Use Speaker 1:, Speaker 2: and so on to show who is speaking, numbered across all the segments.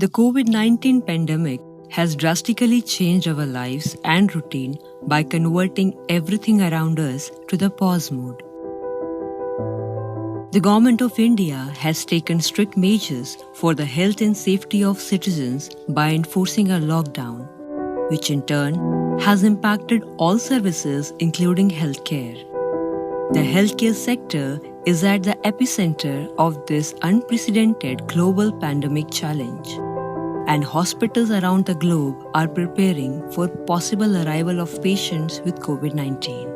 Speaker 1: The COVID-19 pandemic has drastically changed our lives and routine by converting everything around us to the pause mode. The Government of India has taken strict measures for the health and safety of citizens by enforcing a lockdown, which in turn has impacted all services including healthcare. The healthcare sector is at the epicenter of this unprecedented global pandemic challenge, and hospitals around the globe are preparing for possible arrival of patients with COVID-19.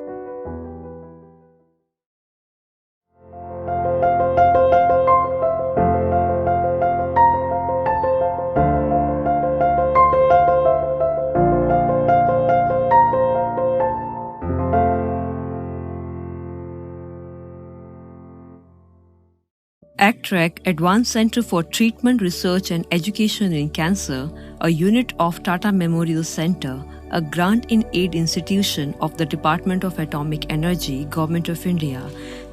Speaker 1: ACTREC, Advanced Center for Treatment, Research and Education in Cancer, a unit of Tata Memorial Center, a grant-in-aid institution of the Department of Atomic Energy, Government of India,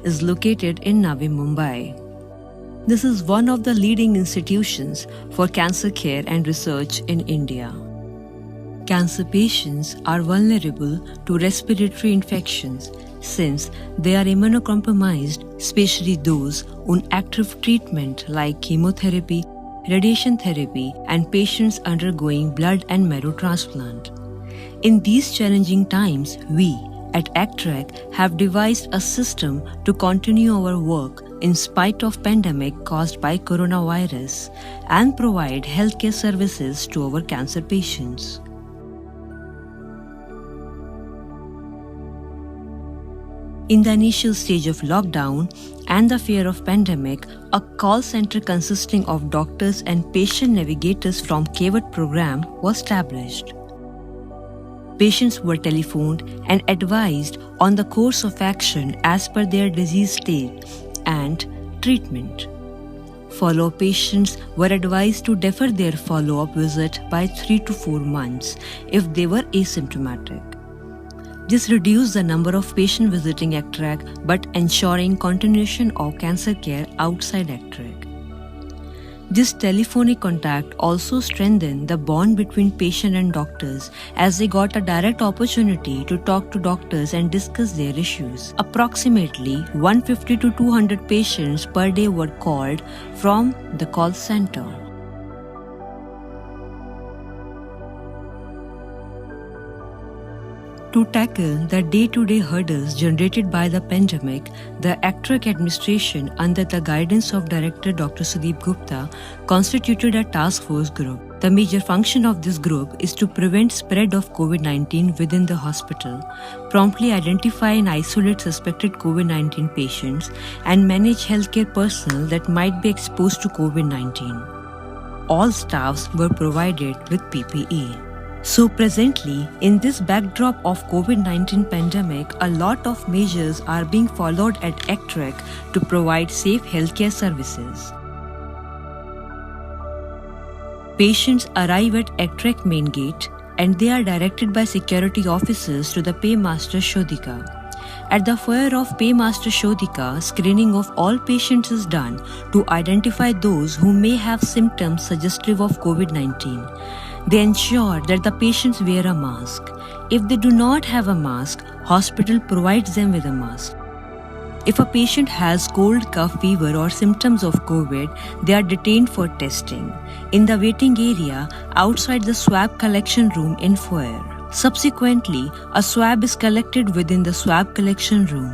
Speaker 1: is located in Navi Mumbai. This is one of the leading institutions for cancer care and research in India. Cancer patients are vulnerable to respiratory infections since they are immunocompromised, especially those on active treatment like chemotherapy, radiation therapy, and patients undergoing blood and marrow transplant. In these challenging times, we at ACTREC have devised a system to continue our work in spite of pandemic caused by coronavirus and provide healthcare services to our cancer patients. In the initial stage of lockdown and the fear of pandemic, a call center consisting of doctors and patient navigators from KEVAT program was established. Patients were telephoned and advised on the course of action as per their disease state and treatment. Follow-up patients were advised to defer their follow-up visit by 3 to 4 months if they were asymptomatic. This reduced the number of patients visiting ACTREC but ensuring continuation of cancer care outside ACTREC. This telephonic contact also strengthened the bond between patient and doctors as they got a direct opportunity to talk to doctors and discuss their issues. Approximately 150 to 200 patients per day were called from the call center. To tackle the day-to-day hurdles generated by the pandemic, the ACTREC administration, under the guidance of Director Dr. Sudeep Gupta, constituted a task force group. The major function of this group is to prevent spread of COVID-19 within the hospital, promptly identify and isolate suspected COVID-19 patients, and manage healthcare personnel that might be exposed to COVID-19. All staffs were provided with PPE. So presently, in this backdrop of COVID-19 pandemic, a lot of measures are being followed at ACTREC to provide safe healthcare services. Patients arrive at ACTREC main gate and they are directed by security officers to the Paymaster Shodhika. At the foyer of Paymaster Shodhika, screening of all patients is done to identify those who may have symptoms suggestive of COVID-19. They ensure that the patients wear a mask. If they do not have a mask, hospital provides them with a mask. If a patient has cold, cough, fever or symptoms of COVID, they are detained for testing in the waiting area outside the swab collection room in foyer. Subsequently, a swab is collected within the swab collection room.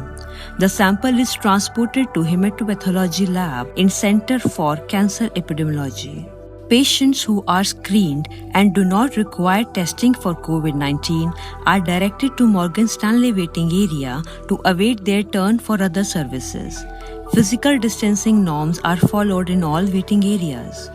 Speaker 1: The sample is transported to hematopathology lab in Center for Cancer Epidemiology. Patients who are screened and do not require testing for COVID-19 are directed to Morgan Stanley waiting area to await their turn for other services. Physical distancing norms are followed in all waiting areas.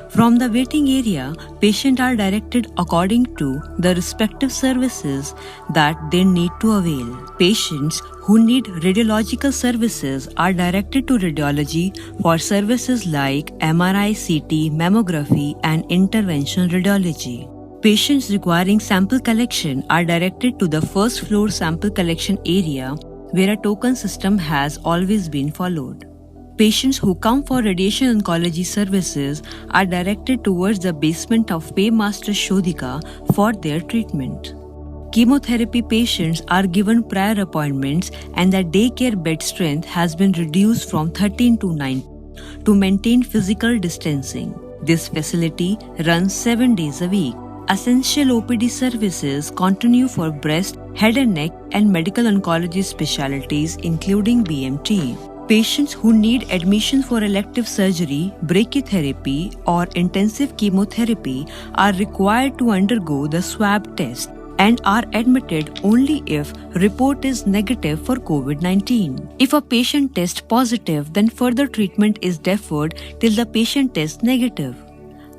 Speaker 1: From the waiting area, patients are directed according to the respective services that they need to avail. Patients who need radiological services are directed to radiology for services like MRI, CT, mammography, and interventional radiology. Patients requiring sample collection are directed to the first floor sample collection area where a token system has always been followed. Patients who come for radiation oncology services are directed towards the basement of Paymaster Shodhika for their treatment. Chemotherapy patients are given prior appointments and the daycare bed strength has been reduced from 13 to 9 to maintain physical distancing. This facility runs 7 days a week. Essential OPD services continue for breast, head and neck, and medical oncology specialties including BMT. Patients who need admission for elective surgery, brachytherapy, or intensive chemotherapy are required to undergo the swab test and are admitted only if report is negative for COVID-19. If a patient tests positive, then further treatment is deferred till the patient tests negative.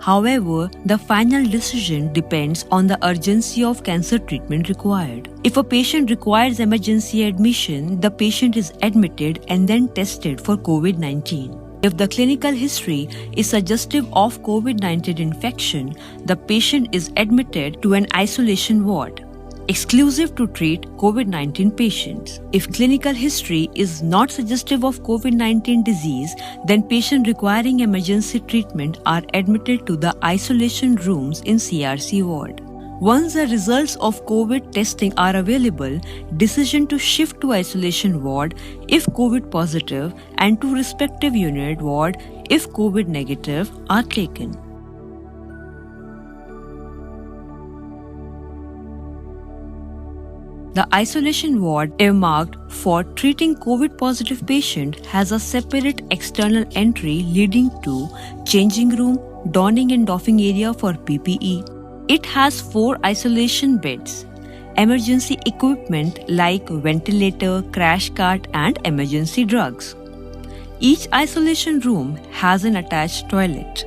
Speaker 1: However, the final decision depends on the urgency of cancer treatment required. If a patient requires emergency admission, the patient is admitted and then tested for COVID-19. If the clinical history is suggestive of COVID-19 infection, the patient is admitted to an isolation ward, exclusive to treat COVID-19 patients. If clinical history is not suggestive of COVID-19 disease, then patients requiring emergency treatment are admitted to the isolation rooms in CRC ward. Once the results of COVID testing are available, decision to shift to isolation ward if COVID positive and to respective unit ward if COVID negative are taken. The isolation ward earmarked for treating COVID-positive patient has a separate external entry leading to changing room, donning and doffing area for PPE. It has 4 isolation beds, emergency equipment like ventilator, crash cart and emergency drugs. Each isolation room has an attached toilet.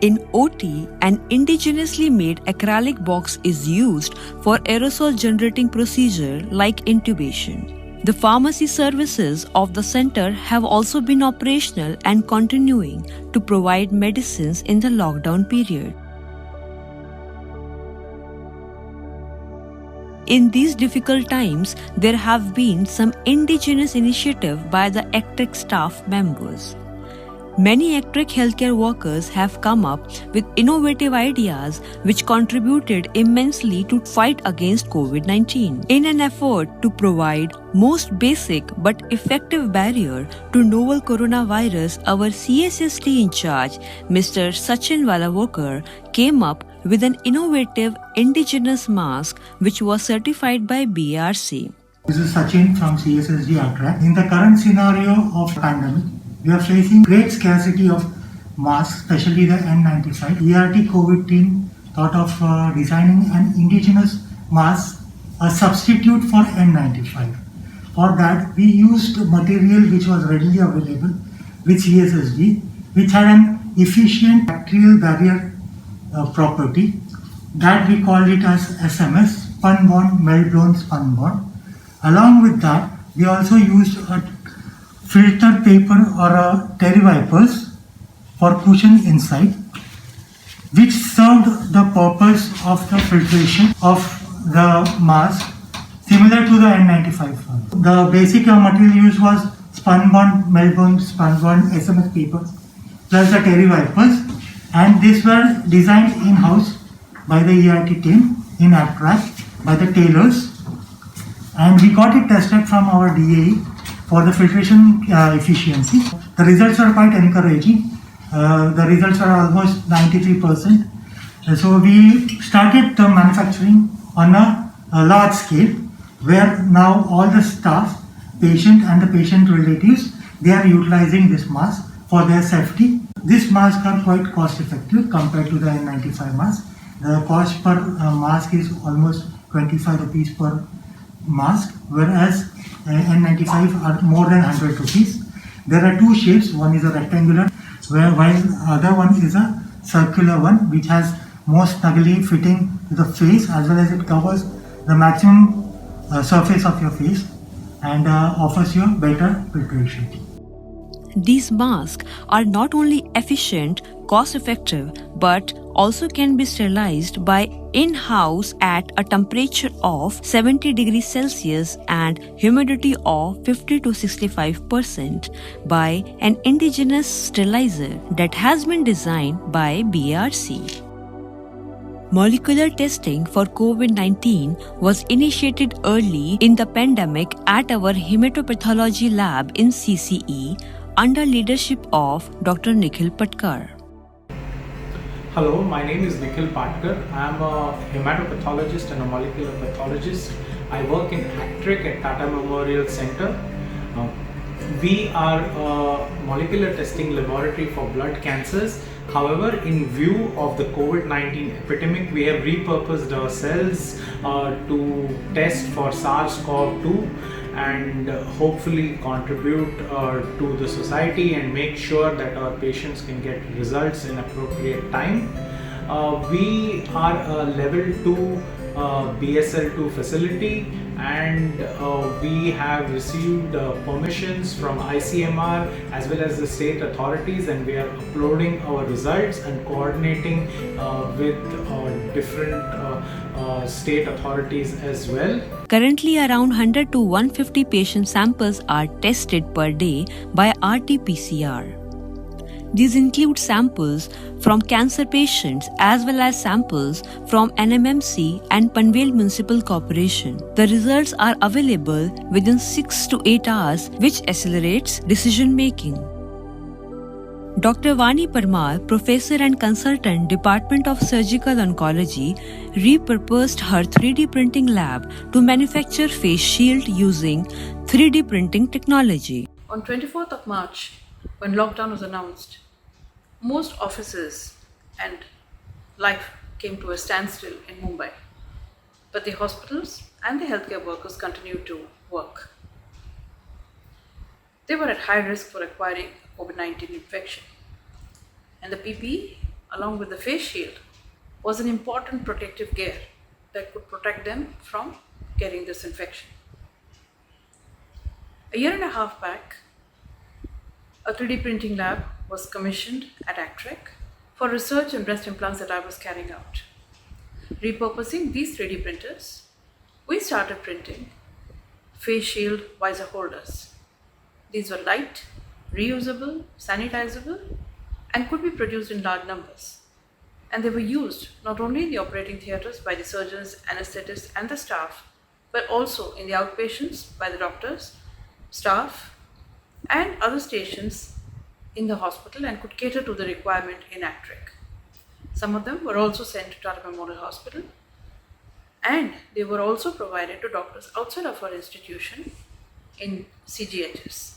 Speaker 1: In OT, an indigenously made acrylic box is used for aerosol generating procedure like intubation. The pharmacy services of the center have also been operational and continuing to provide medicines in the lockdown period. In these difficult times, there have been some indigenous initiative by the ACTREC staff members. Many ACTREC healthcare workers have come up with innovative ideas which contributed immensely to fight against COVID-19. In an effort to provide most basic but effective barrier to novel coronavirus, our CSST in charge, Mr. Sachin Walavokar, came up with an innovative indigenous mask which was certified by BRC.
Speaker 2: This is Sachin from CSSD ACTREC. In the current scenario of pandemic, we are facing great scarcity of masks, especially the N95. ERT COVID team thought of designing an indigenous mask, a substitute for N95. For that, we used material which was readily available with CSSD, which had an efficient bacterial barrier property that we called it as SMS, spun bond, melt blown spun bond. Along with that, we also used a filter paper or a terry wipers for cushion inside, which served the purpose of the filtration of the mask similar to the N95 one. The basic material used was spun bond, melt blown spun bond, SMS paper plus the terry wipers, and these were designed in-house by the ERT team in ACTREC by the tailors, and we got it tested from our DAE for the filtration efficiency. The results are quite encouraging. The results are almost 93%. So we started the manufacturing on a large scale, where now all the staff, patient and the patient relatives, they are utilizing this mask for their safety. These masks are quite cost effective compared to the N95 mask. The cost per mask is almost 25 rupees per mask, whereas N95 are more than 100 rupees. There are 2 shapes. One is a rectangular, while the other one is a circular one, which has more snugly fitting to the face, as well as it covers the maximum surface of your face and offers you better filtration.
Speaker 1: These masks are not only efficient, cost-effective, but also can be sterilized by in-house at a temperature of 70 degrees Celsius and humidity of 50 to 65% by an indigenous sterilizer that has been designed by BRC. Molecular testing for COVID-19 was initiated early in the pandemic at our hematopathology lab in CCE under leadership of Dr. Nikhil Patkar.
Speaker 3: Hello, my name is Nikhil Patkar. I am a hematopathologist and a molecular pathologist. I work in ACTREC at Tata Memorial Center. We are a molecular testing laboratory for blood cancers. However, in view of the COVID-19 epidemic, we have repurposed our cells to test for SARS-CoV-2 and hopefully contribute to the society and make sure that our patients can get results in appropriate time. We are a level 2 BSL-2 facility, and we have received permissions from ICMR as well as the state authorities, and we are uploading our results and coordinating with different state authorities as well.
Speaker 1: Currently, around 100 to 150 patient samples are tested per day by RT-PCR. These include samples from cancer patients as well as samples from NMMC and Panvel Municipal Corporation. The results are available within 6 to 8 hours, which accelerates decision making. Dr. Vani Parmar, professor and consultant, Department of Surgical Oncology, repurposed her 3D printing lab to manufacture face shield using 3D printing technology.
Speaker 4: On 24th of March, when lockdown was announced, most offices and life came to a standstill in Mumbai. But the hospitals and the healthcare workers continued to work. They were at high risk for acquiring COVID-19 infection. And the PPE, along with the face shield, was an important protective gear that could protect them from getting this infection. A year and a half back, a 3D printing lab was commissioned at ACTREC for research in breast implants that I was carrying out. Repurposing these 3D printers, we started printing face shield visor holders. These were light, reusable, sanitizable, and could be produced in large numbers. And they were used not only in the operating theatres by the surgeons, anesthetists, and the staff, but also in the outpatients by the doctors, staff, and other stations in the hospital, and could cater to the requirement in ACTREC. Some of them were also sent to Tata Memorial Hospital, and they were also provided to doctors outside of our institution in CGHS.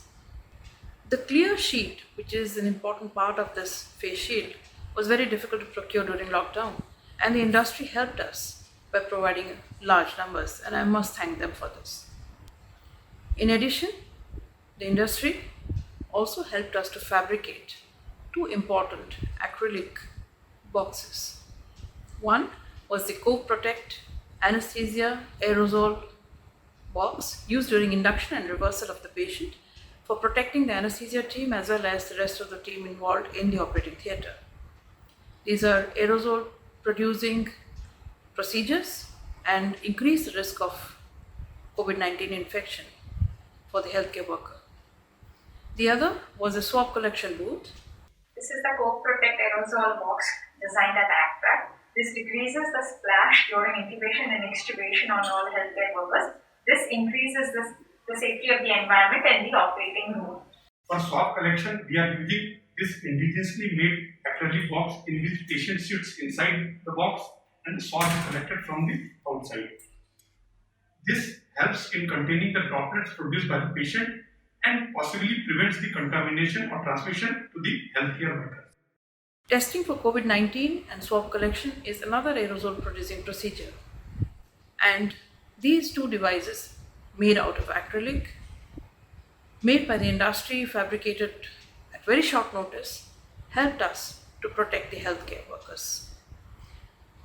Speaker 4: The clear sheet, which is an important part of this face shield, was very difficult to procure during lockdown, and the industry helped us by providing large numbers, and I must thank them for this. In addition, the industry also helped us to fabricate two important acrylic boxes. One was the Cove Protect anesthesia aerosol box used during induction and reversal of the patient for protecting the anesthesia team as well as the rest of the team involved in the operating theatre. These are aerosol producing procedures and increase the risk of COVID-19 infection for the healthcare worker. The other was a swab collection booth.
Speaker 5: This is the Cove Protect aerosol box designed at ACTREC. This decreases the splash during intubation and extubation on all healthcare workers. This increases the safety of the environment and the operating room.
Speaker 6: For swab collection, we are using this indigenously made acrylic box in which patient sits inside the box and the swab is collected from the outside. This helps in containing the droplets produced by the patient and possibly prevents the contamination or transmission to the healthcare workers.
Speaker 4: Testing for COVID-19 and swab collection is another aerosol producing procedure. And these two devices, made out of acrylic, made by the industry, fabricated at very short notice, helped us to protect the healthcare workers.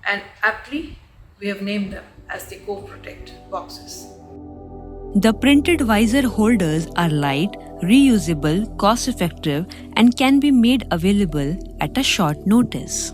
Speaker 4: And aptly, we have named them as the Cove Protect boxes.
Speaker 1: The printed visor holders are light, reusable, cost effective, and can be made available at a short notice.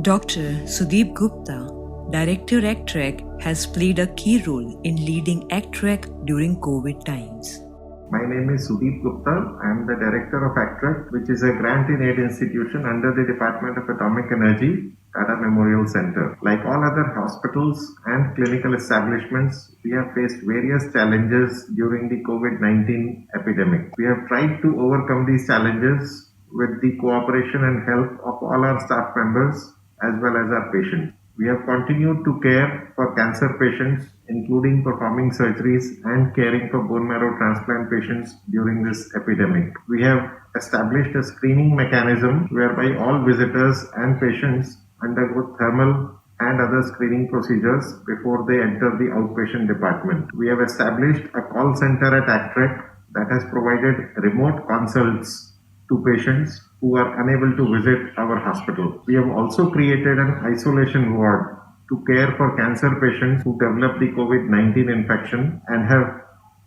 Speaker 1: Dr. Sudeep Gupta, Director ACTREC, has played a key role in leading ACTREC during COVID times.
Speaker 7: My name is Sudeep Gupta. I am the Director of ACTREC, which is a grant in aid institution under the Department of Atomic Energy, Tata Memorial Center. Like all other hospitals and clinical establishments, we have faced various challenges during the COVID-19 epidemic. We have tried to overcome these challenges with the cooperation and help of all our staff members as well as our patients. We have continued to care for cancer patients, including performing surgeries and caring for bone marrow transplant patients during this epidemic. We have established a screening mechanism whereby all visitors and patients undergo thermal and other screening procedures before they enter the outpatient department. We have established a call center at ACTREC that has provided remote consults to patients who are unable to visit our hospital. We have also created an isolation ward to care for cancer patients who develop the COVID-19 infection and have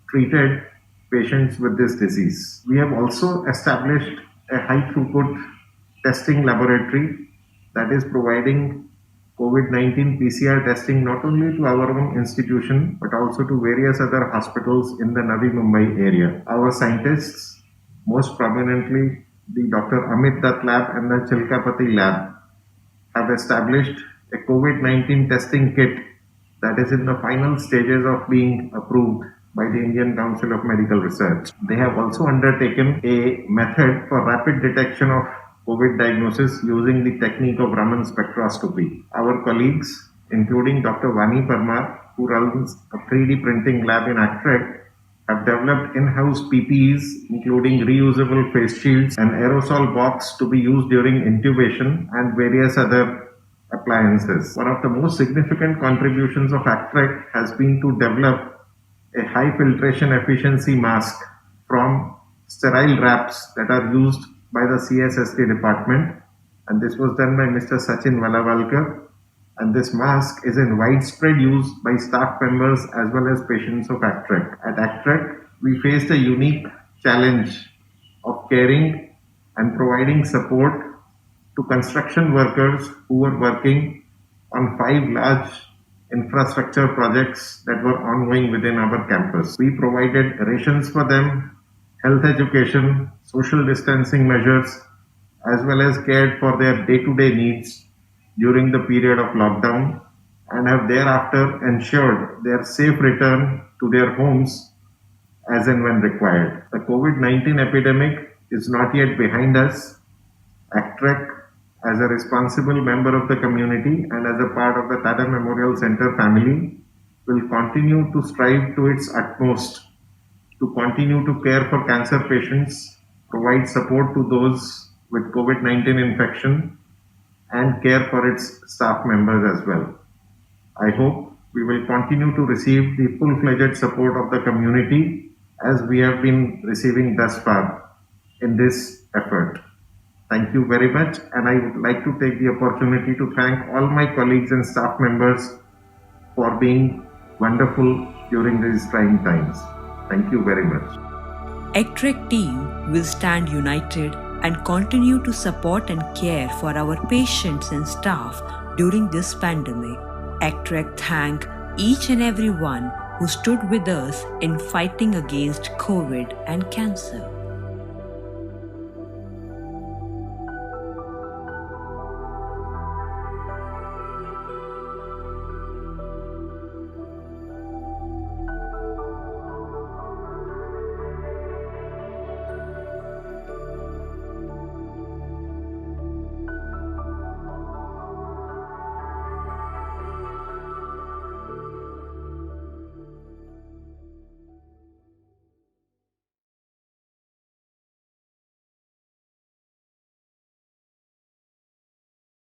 Speaker 7: treated patients with this disease. We have also established a high throughput testing laboratory that is providing COVID-19 PCR testing not only to our own institution but also to various other hospitals in the Navi Mumbai area. Our scientists, most prominently the Dr. Amit Dutt lab and the Chilkapati lab, have established a COVID-19 testing kit that is in the final stages of being approved by the Indian Council of Medical Research. They have also undertaken a method for rapid detection of COVID diagnosis using the technique of Raman spectroscopy. Our colleagues, including Dr. Vani Parmar, who runs a 3D printing lab in ACTREC, have developed in-house PPEs, including reusable face shields and aerosol box to be used during intubation and various other appliances. One of the most significant contributions of ACTREC has been to develop a high filtration efficiency mask from sterile wraps that are used by the CSST department, and this was done by Mr. Sachin Valavalkar. And this mask is in widespread use by staff members as well as patients of ACTREC. At ACTREC, we faced a unique challenge of caring and providing support to construction workers who were working on 5 large infrastructure projects that were ongoing within our campus. We provided rations for them, health education, social distancing measures, as well as cared for their day-to-day needs during the period of lockdown, and have thereafter ensured their safe return to their homes as and when required. The COVID-19 epidemic is not yet behind us. ACTREC, as a responsible member of the community and as a part of the Tata Memorial Center family, will continue to strive to its utmost to continue to care for cancer patients, provide support to those with COVID-19 infection, and care for its staff members as well. I hope we will continue to receive the full-fledged support of the community as we have been receiving thus far in this effort. Thank you very much, and I would like to take the opportunity to thank all my colleagues and staff members for being wonderful during these trying times. Thank you very much.
Speaker 1: ACTREC team will stand united and continue to support and care for our patients and staff during this pandemic. ACTREC thank each and every one who stood with us in fighting against COVID and cancer.